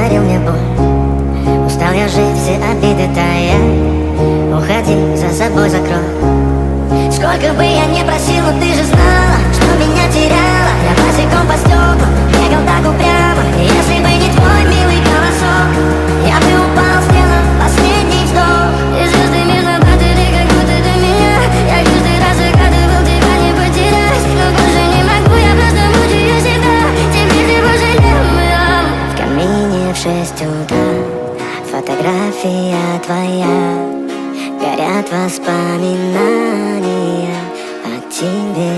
подарил мне боль. Устал я жить, все обиды тая. Уходи, за собой закрой. Сколько бы я ни просил, но ты же знала, что меня теряла. Я босиком по стеклам бегал так упрямо. И если бы не твой милый голосок, я бы упал, сделал последний вздох. И звезды мирно падали, как будто до меня. Я каждый раз загадывал тебя не потерять, но больше не могу, я просто мучаю себя. Теперь ты пожалел меня. В камине в 6 утра фотография твоя. Горят воспоминания о тебе.